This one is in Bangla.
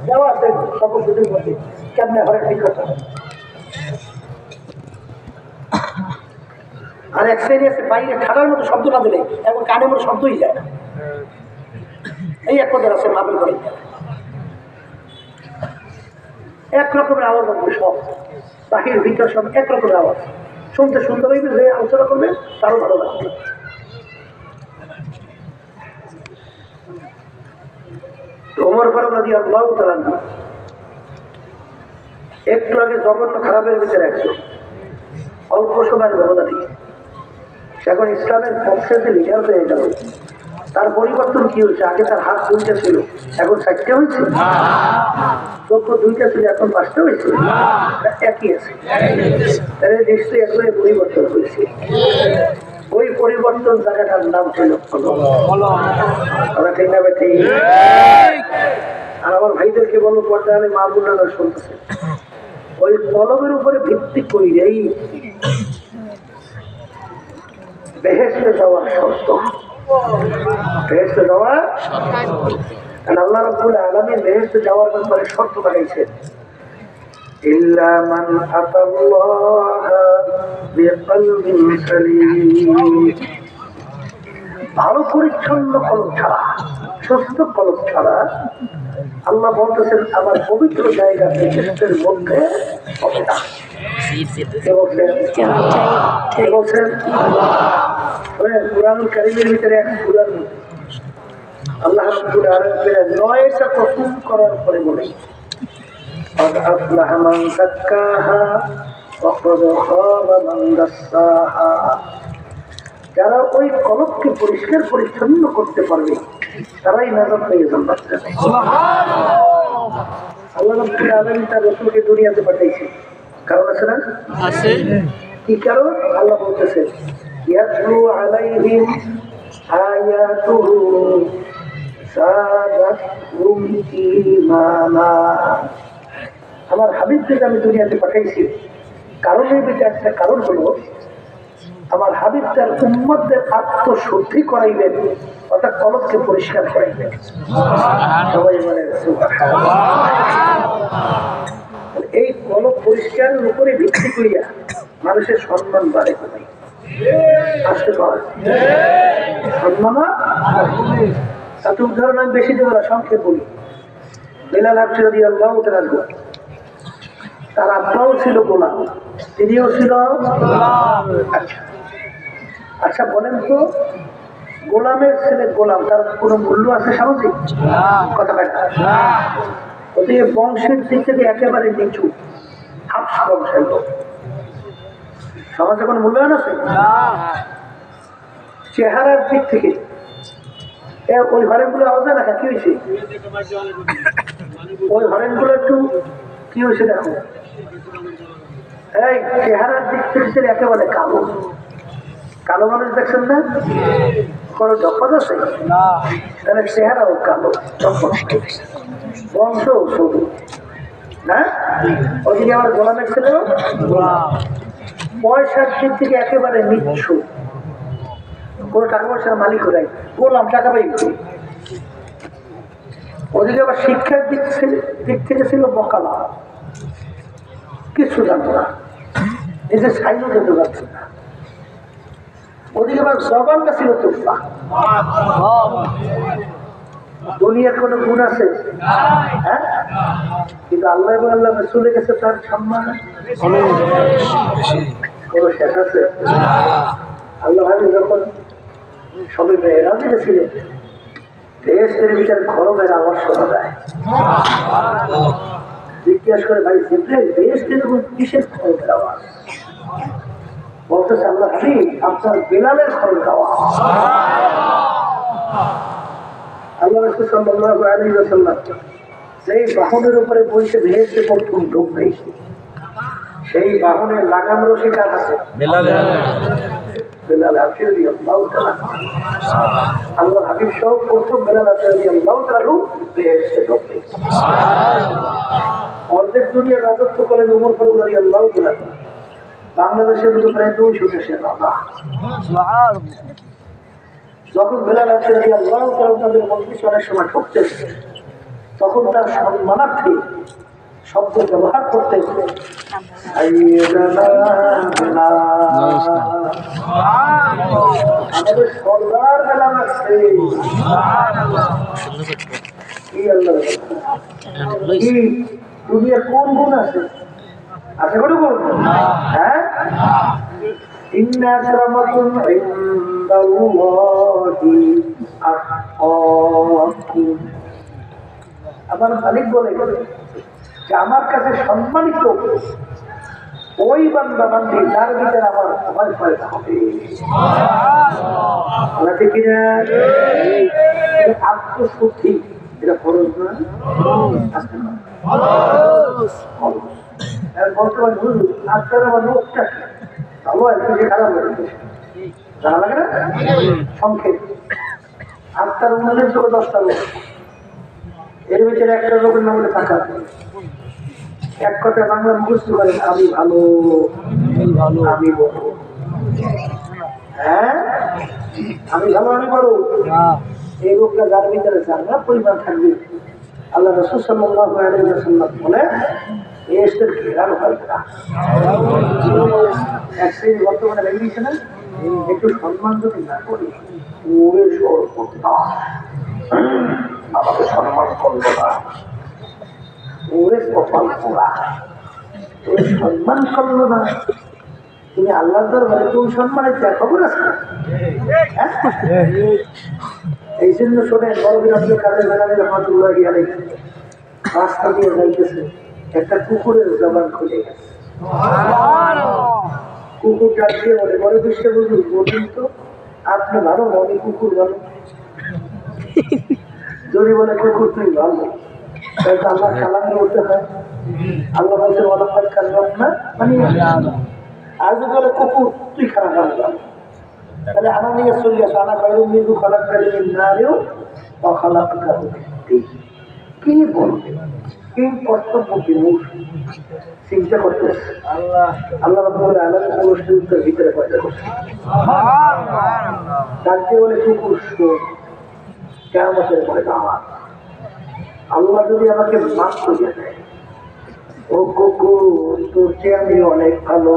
দেওয়া আছে সকল সুযোগ মধ্যে কেমনে ঘরে ঠিক করতে হবে। আর এক শ্রেণী আছে বাইরে ঠাডার মতো শব্দ না দিলে এখন কানের মতো শব্দই যায় না। এই এক পদের আছে মাপের করে এক রকমের আওয়াজ হবে, সব বাহির ভিতর সব এক রকমের আওয়াজ, শুনতে সুন্দর হইবে, যে আলোচনা করবে তারও ভালো লাগবে। ওমর ফারুক রাদিয়াল্লাহু তাআলা একটু আগে জঘন্য খারাপের ভিতরে একজন অল্প সময়ের ব্যবধানে এখন ইসলামের পক্ষে যে লিডার হয়ে গেল, তার পরিবর্তন কি হয়েছে? আগে তার হাত 2টা ছিল, এখন 4টে হয়েছে। চোখ 2টা ছিল, এখন 5টা হয়েছে। একই আছে, তাহলে নিশ্চয়ই একবারে পরিবর্তন হয়েছে। ওই পরিবর্তন জায়গাটার নাম ছিল ঠিক না বেঠি? আর আমার ভাইদেরকে বলবো পর্দা আমি মা বোনেরা শুনতেছে, ওই কলমের উপরে ভিত্তি করেই বেহেশতে যাওয়ার শর্ত, বেহেশতে যাওয়ার আল্লাহ রাব্বুল আলামিন বেহেশতে যাওয়ার ব্যাপারে শর্ত লাগাইছেন, ইল্লা মান আতাল্লাহ বিকলবিন সালিম। ভালো পরিচ্ছন্ন কলব ছাড়া, সুস্থ কলব ছাড়া আল্লাহ বলতেছেন আমার পবিত্র জায়গা বেহেশতের মধ্যে হবে না। কুরআনুল কারীমের ভিতরে এক সূরার মধ্যে আল্লাহ রাব্বুল আলামিন 9টা কসম করার পরে বলে قد أفلح من زكاها وقد خاب من دساها। যারা ওই কলবকে পরিষ্কার পরিচ্ছন্ন করতে পারবে তারাই নাজাত পেয়ে জান্নাত যাবে। আল্লাহ রাব্বুল আলামিন তার রাসূলকে দুনিয়াতে পাঠাইছে, কারণ আছে না? আছে। কি কারণ? আল্লাহ বলতেছেন ইয়াতলু আলাইহিম আয়াতুহু যাদাতহুম ঈমানা। আমার হাবিবকে আমি দুনিয়াতে পাঠাইছি কারণের ভিতরে একটা কারণ হলো আমার হাবিব তার উম্মতদের আত্মশুদ্ধি করাইবেন, অর্থাৎ কলবকে পরিষ্কার করাইবেন। সবাই বলে সুবহানাল্লাহ। এই কলব পরিষ্কারের উপরে ভিত্তি করিয়া মানুষের সম্মান বাড়ে, কোথায় আসতে পারে সম্মান। তাতে উদাহরণ আমি বেশি দেবো না, সংক্ষেপ বলি। বেলাল রাদিয়াল্লাহু তাআলা তার আব্বাও ছিল গোলাম, তিনিও ছিল। আচ্ছা বলেন তো, গোলামের ছেলে গোলাম, তার কোনো মূল্য আছে সামাজিক? কথা বলেন। ওদিকে বংশের দিক থেকে একেবারে নিচু, হাফস বংশের লোক, সমাজে কোনো মূল্যায়ন আছে? চেহারার দিক থেকে ওই হরেনগুলো আওয়াজ না, কি হয়েছে? ওই হরেনগুলো একটু কি হয়েছে দেখো। এই চেহারার দিক থেকে একেবারে কালো, কালো মানুষ দেখছেন না? কোনো জপদ আছে? তাহলে চেহারাও কালো, বংশ শুধু না। ওদিকে আমার গোলামের ছেলেও পয়সার দিক থেকে একেবারে নিচ্ছু, কোনো টাকা পয়সার মালিক নাই, গোলাম টাকা পাই। ওদিকে আবার শিক্ষার দিক থেকে ছিল বকালা, কিছু জানতো না, নিজের সাইনও যেতে পারছে না। ওদিকে আবার জবানটা ছিল তুফা। দুনিয়ার কোনো গুণ আছে? হ্যাঁ, কিন্তু আল্লাহ এবং আল্লাহ রাসূলের কাছে তার সম্মান কোনো শেষ আছে? আল্লাহ যখন সবে মেয়েরাজে গেছিলেন, বেহেশতের ভিতরে খরমের আওয়াজ শোনা যায়। জিজ্ঞাসা করে ভাই জিব্রাইল, বেহেশতের উপর কিসের খরমের আওয়াজ? বলতেছে আল্লাহ আপনার বেলালের খরমের আওয়াজ। আল্লাহ রাসূল সাল্লাল্লাহু আলাইহি ওয়াসাল্লাম সেই বাহনের উপরে বসে বেহেশতে প্রথম ঢুকবে, সেই বাহনের লাগাম রশি কার আছে? বেলাল রাদিয়াল্লাহু তাআলা। আল্লাহ হাবিব সহ প্রথম বেলাল রাদিয়াল্লাহু তাআলা বেহেশতে ঢুকবে। অর্ধেক দুনিয়ার রাজত্ব করেন ওমর ফারুক রাদিয়াল্লাহু তাআলা। বাংলাদেশের মতো প্রায় 200 দেশের রাজা। যখন বেলাল রাদিয়াল্লাহু তাআলা তাদের মজলিসে অনেক সময় ঢুকতেন, তখন তখন তার সম্মানার্থে শব্দ ব্যবহার করতে আমাদের সর্দার বেলা লাগছে কি আল্লাহ কি দুনিয়ার কোন গুণ আছে আছে কোনো গুণ হ্যাঁ ইন্না আকরামাকুম ইনদাল্লাহি আতকাকুম আমার মালিক বলে যে আমার কাছে সম্মানিত ওই বান্দা বান্দি যার ভিতরে আমার ভয় পয়দা হবে কিনা আত্মশুদ্ধি এটা ফরজ না বর্তমান হুজুর আজকাল আমার লোকটা ভালো একদিকে খারাপ লাগে জানা লাগে না সংক্ষেপ আত্মার উল্লেখযোগ্য 10টা লোক এর ভিতরে একটা লোকের নাম হলে টাকা এক কথায় বাংলা মুখস্থ করেন আমি ভালো আমি বড় হ্যাঁ আমি ভালো আমি বড় এই লোকটা যার ভিতরে জানা পরিমাণ থাকবে আল্লাহ রাসূল সাল্লাল্লাহু আলাইহি ওয়াসাল্লাম বলে এসের ঘেরান হয় না এক শ্রেণী বর্তমানে লেগেছে না একটু সম্মান যদি না করি ওরে সর্বনাশ আমাকে সম্মান করলো না ওরে কপাল পোড়া ওরে সম্মান করলো না তুমি আল্লাহ দরবারে কোন সম্মানের যা খবর আছে এই জন্য শোনেন বড়বীর আব্দুল কাদের জেলানি রহমাতুল্লাহি আলাইহি রাস্তা দিয়ে যাইতেছে একটা কুকুরের জবান খুলে গেছে কুকুর ডাক দিয়ে বলে বড় বিশ্বে বুঝুন বলুন তো আপনি ভালো না আমি কুকুর ভালো যদি বলে কুকুর তুই ভালো তাই তো আল্লাহ সালাম করতে হয় আল্লাহ বলতে ওলাপাত কালাম না মানে আর যদি বলে কুকুর তুই খারাপ ভালো তাহলে আমার নিয়ে চলে আসো আনা খাইরুম মিনহু খালাকতানি মিন নারিন ওয়া খালাকতাহু মিন তিন কি বলবে কি কর্তব্য বিমূঢ় চিন্তা করতে আল্লাহ রাব্বুল আলামিন পুরুষদের ভিতরে পয়দা করছে ডাকতে বলে কুকুর শোন কিয়ামতের ময়দান আল্লাহ যদি আমাকে মাফ করে দেয় ও কুকুর তোর চেয়ে আমি অনেক ভালো